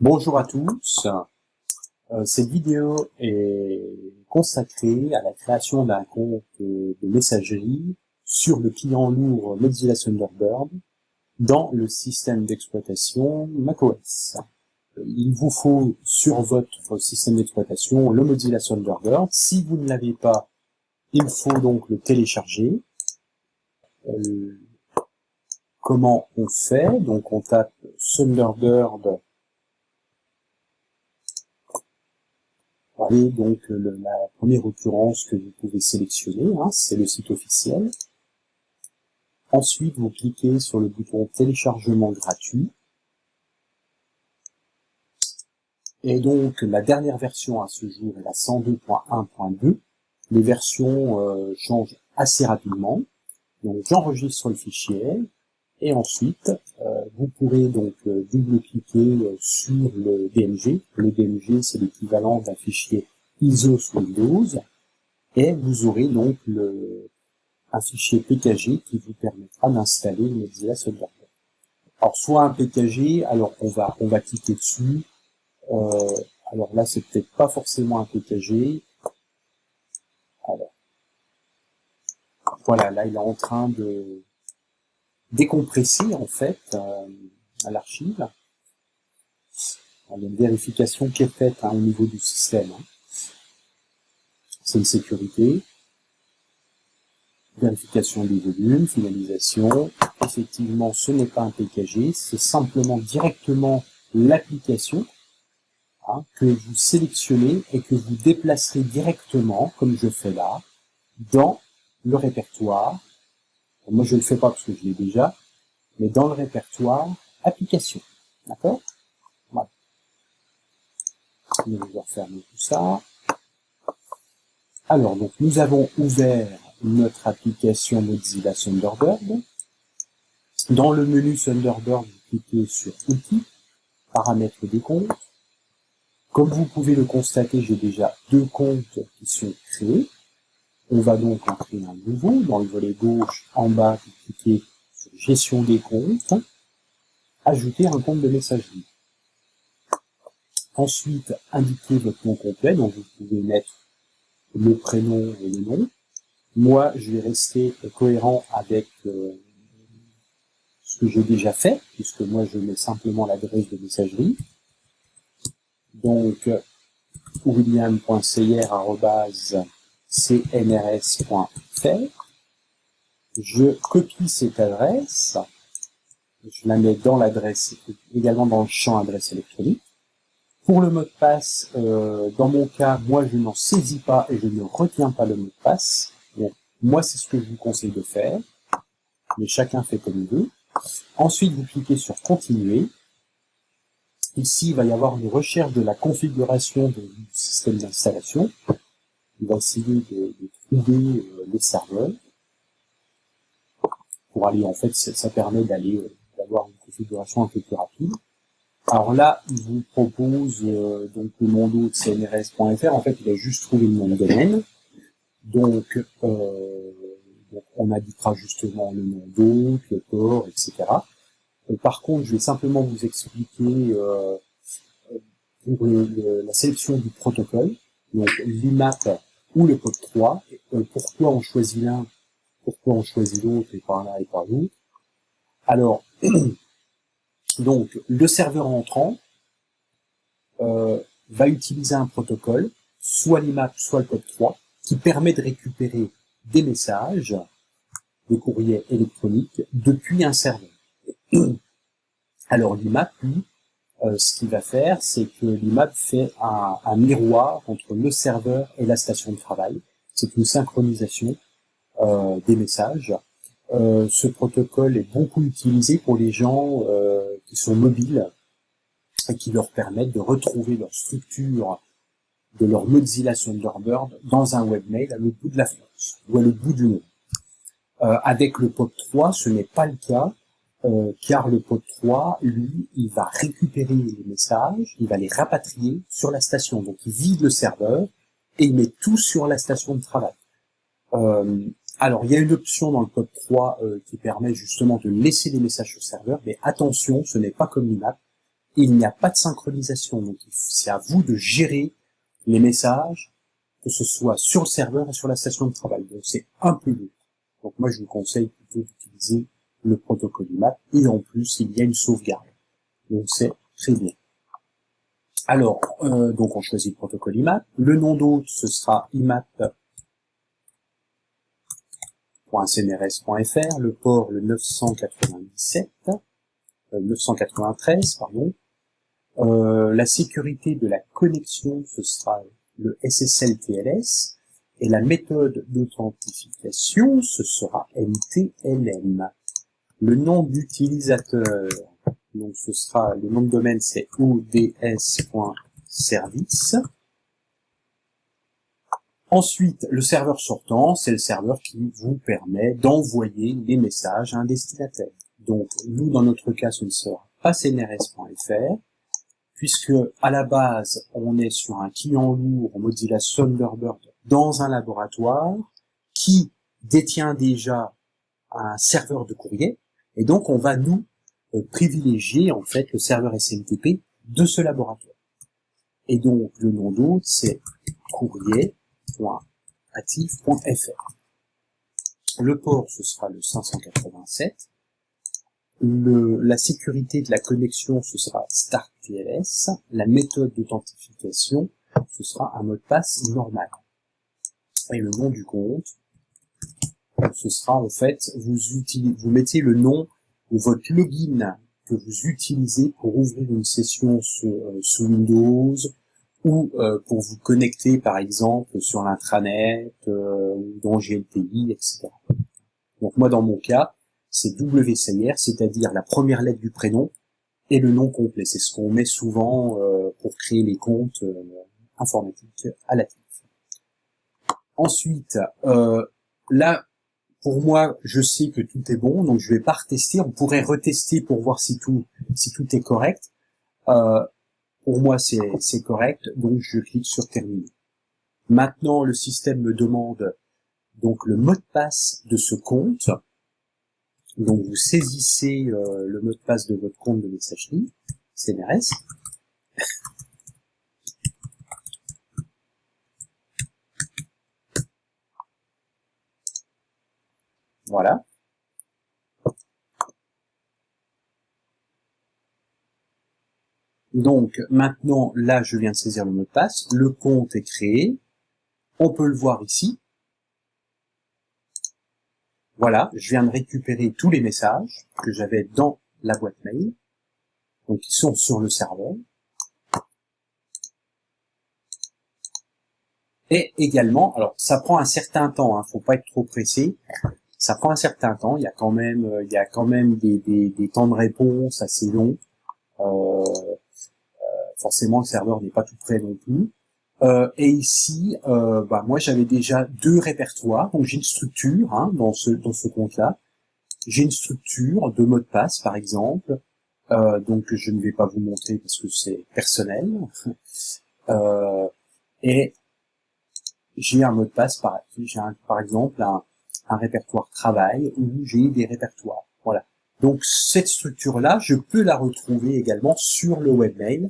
Bonjour à tous. Cette vidéo est consacrée à la création d'un compte de messagerie sur le client lourd Mozilla Thunderbird dans le système d'exploitation macOS. Il vous faut sur votre système d'exploitation le Mozilla Thunderbird. Si vous ne l'avez pas, il faut donc le télécharger. Comment on fait? Donc on tape Thunderbird. Et donc la première occurrence que vous pouvez sélectionner, c'est le site officiel. Ensuite, vous cliquez sur le bouton téléchargement gratuit. Et donc la dernière version à ce jour est la 102.1.2. Les versions changent assez rapidement. Donc j'enregistre le fichier et ensuite vous pourrez donc double-cliquer sur le DMG. Le DMG, c'est l'équivalent d'un fichier ISO sous Windows, et vous aurez donc un fichier PKG qui vous permettra d'installer le Mozilla Thunderbird. Alors soit un PKG, alors on va cliquer dessus. Alors là, c'est peut-être pas forcément un PKG. Alors voilà, là il est en train de décompresser en fait l'archive. Il y a une vérification qui est faite au niveau du système. C'est une sécurité. Vérification des volumes, finalisation. Effectivement, ce n'est pas un PKG, c'est simplement directement l'application que vous sélectionnez et que vous déplacerez directement, comme je fais là, dans le répertoire. Moi, je ne le fais pas parce que je l'ai déjà, mais dans le répertoire application. D'accord? Voilà. Je vais refermer tout ça. Alors, donc, nous avons ouvert notre application Mozilla Thunderbird. Dans le menu Thunderbird, vous cliquez sur Outils, Paramètres des comptes. Comme vous pouvez le constater, j'ai déjà 2 comptes qui sont créés. On va donc en créer un nouveau. Dans le volet gauche, en bas, vous cliquez sur Gestion des comptes, Ajouter un compte de messagerie. Ensuite, indiquez votre nom complet, donc vous pouvez mettre le prénom et le nom. Moi, je vais rester cohérent avec ce que j'ai déjà fait, puisque moi, je mets simplement l'adresse de messagerie. Donc, william.seyer@cnrs.fr. Je copie cette adresse, je la mets dans l'adresse, également dans le champ adresse électronique. Pour le mot de passe, dans mon cas, moi je n'en saisis pas et je ne retiens pas le mot de passe. Donc, moi c'est ce que je vous conseille de faire, mais chacun fait comme il veut. Ensuite, vous cliquez sur Continuer. Ici, il va y avoir une recherche de la configuration du système d'installation. Il va essayer de trouver les serveurs. Pour aller, en fait, ça permet d'avoir une configuration un peu plus rapide. Alors là, il vous propose donc le nom d'hôte cnrs.fr. En fait, il a juste trouvé le nom de domaine. Donc on indiquera justement le nom d'hôte, le port, etc. Par contre, je vais simplement vous expliquer pour la sélection du protocole, donc l'IMAP ou le POP3, pourquoi on choisit l'un, pourquoi on choisit l'autre et par l'un et par l'autre. Alors, donc le serveur entrant va utiliser un protocole, soit l'IMAP, soit le POP3, qui permet de récupérer des messages, des courriers électroniques, depuis un serveur. Alors l'IMAP, lui, ce qu'il va faire, c'est que l'IMAP fait un miroir entre le serveur et la station de travail. C'est une synchronisation des messages. Ce protocole est beaucoup utilisé pour les gens qui sont mobiles et qui leur permettent de retrouver leur structure de leur Mozilla Thunderbird dans un webmail à l'autre bout de la France ou à l'autre bout du monde. Avec le POP3, ce n'est pas le cas, car le POP3, lui, il va récupérer les messages, il va les rapatrier sur la station. Donc il vide le serveur et il met tout sur la station de travail. Alors il y a une option dans le POP3 qui permet justement de laisser des messages sur le serveur, mais attention, ce n'est pas comme l'IMAP. il n'y a pas de synchronisation. Donc c'est à vous de gérer les messages, que ce soit sur le serveur et sur la station de travail. Donc c'est un peu lourd. Donc moi je vous conseille plutôt d'utiliser le protocole IMAP, et en plus il y a une sauvegarde. Donc c'est très bien. Alors, donc on choisit le protocole IMAP. Le nom d'hôte, ce sera imap.cnrs.fr, le port le 993, pardon. La sécurité de la connexion, ce sera le SSL TLS, et la méthode d'authentification, ce sera MTLM. Le nom d'utilisateur, donc ce sera, le nom de domaine, c'est ods.service. Ensuite, le serveur sortant, c'est le serveur qui vous permet d'envoyer les messages à un destinataire. Donc, nous, dans notre cas, ce ne sera pas cnrs.fr, puisque à la base, on est sur un client lourd Mozilla Thunderbird dans un laboratoire qui détient déjà un serveur de courrier, et donc on va nous privilégier en fait le serveur SMTP de ce laboratoire. Et donc le nom d'hôte, c'est courrier.active.fr. Le port, ce sera le 587. La sécurité de la connexion, ce sera StartTLS. La méthode d'authentification, ce sera un mot de passe normal. Et le nom du compte, ce sera en fait, vous mettez le nom de votre login que vous utilisez pour ouvrir une session sous Windows, ou pour vous connecter par exemple sur l'intranet, ou dans GLPI, etc. Donc moi dans mon cas, c'est WCIR, c'est-à-dire la première lettre du prénom et le nom complet. C'est ce qu'on met souvent pour créer les comptes informatiques à la TIF. Ensuite, là, pour moi, je sais que tout est bon, donc je vais pas retester. On pourrait retester pour voir si tout est correct. Pour moi, c'est correct, donc je clique sur terminer. Maintenant, le système me demande donc le mot de passe de ce compte. Donc vous saisissez le mot de passe de votre compte de messagerie CNRS. Voilà. Donc maintenant, là, je viens de saisir le mot de passe. Le compte est créé. On peut le voir ici. Voilà, je viens de récupérer tous les messages que j'avais dans la boîte mail. Donc ils sont sur le serveur. Et également, alors ça prend un certain temps, hein, faut pas être trop pressé. Ça prend un certain temps, il y a quand même des temps de réponse assez longs. Forcément, le serveur n'est pas tout prêt non plus. Et ici, moi j'avais déjà 2 répertoires, donc j'ai une structure dans ce compte-là. J'ai une structure de mot de passe, par exemple, donc je ne vais pas vous montrer parce que c'est personnel. Et j'ai un mot de passe, par exemple un répertoire travail où j'ai des répertoires. Voilà. Donc cette structure-là, je peux la retrouver également sur le webmail,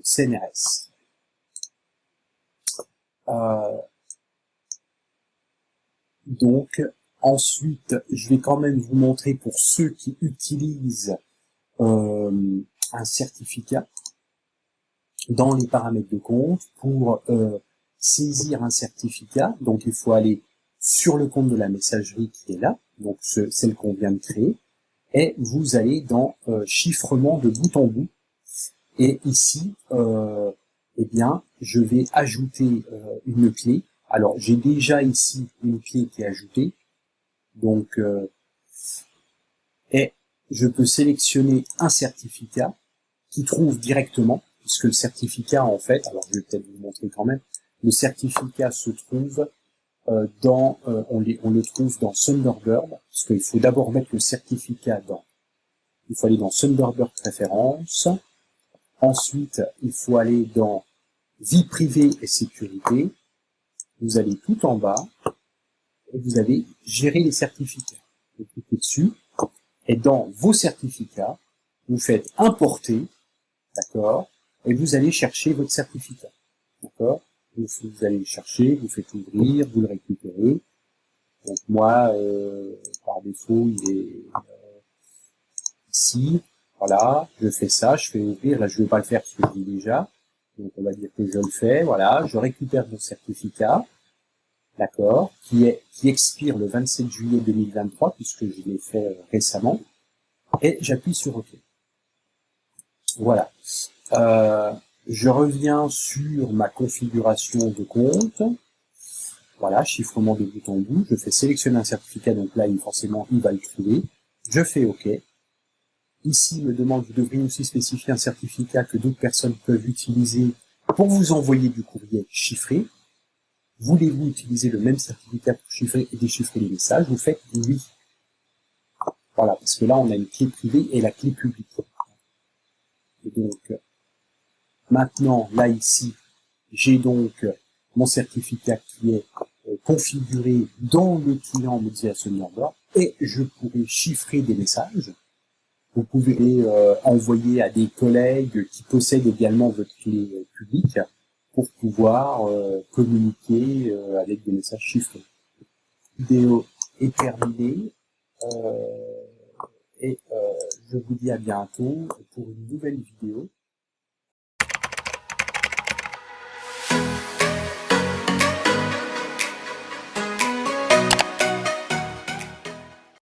CNRS. Donc ensuite, je vais quand même vous montrer pour ceux qui utilisent un certificat dans les paramètres de compte. Pour saisir un certificat, donc il faut aller sur le compte de la messagerie qui est là, donc celle qu'on vient de créer, et vous allez dans chiffrement de bout en bout, et ici, eh bien, je vais ajouter une clé. Alors, j'ai déjà ici une clé qui est ajoutée, donc, et je peux sélectionner un certificat qui trouve directement, puisque le certificat, en fait, alors je vais peut-être vous montrer quand même, le certificat se trouve on le trouve dans Thunderbird, parce qu'il faut d'abord mettre le certificat il faut aller dans Thunderbird Préférences, ensuite il faut aller dans Vie privée et sécurité, vous allez tout en bas, et vous allez gérer les certificats. Vous cliquez dessus, et dans vos certificats, vous faites importer, d'accord, et vous allez chercher votre certificat, d'accord. Vous allez le chercher, vous faites ouvrir, vous le récupérez. Donc moi, par défaut, il est ici, voilà, je fais ça, je fais ouvrir, là je ne vais pas le faire parce que je l'ai déjà, donc on va dire que je le fais, voilà, je récupère mon certificat, d'accord, qui expire le 27 juillet 2023, puisque je l'ai fait récemment, et j'appuie sur OK. Voilà. Je reviens sur ma configuration de compte. Voilà, chiffrement de bout en bout. Je fais sélectionner un certificat, donc là, forcément, il va le trouver. Je fais OK. Ici, il me demande, vous devriez aussi spécifier un certificat que d'autres personnes peuvent utiliser pour vous envoyer du courrier chiffré. Voulez-vous utiliser le même certificat pour chiffrer et déchiffrer les messages? Vous faites oui. Voilà, parce que là, on a une clé privée et la clé publique. Et donc, maintenant, là, ici, j'ai donc mon certificat qui est configuré dans le client Mozilla Thunderbird et je pourrais chiffrer des messages. Vous pouvez les envoyer à des collègues qui possèdent également votre clé publique pour pouvoir communiquer avec des messages chiffrés. La vidéo est terminée et je vous dis à bientôt pour une nouvelle vidéo.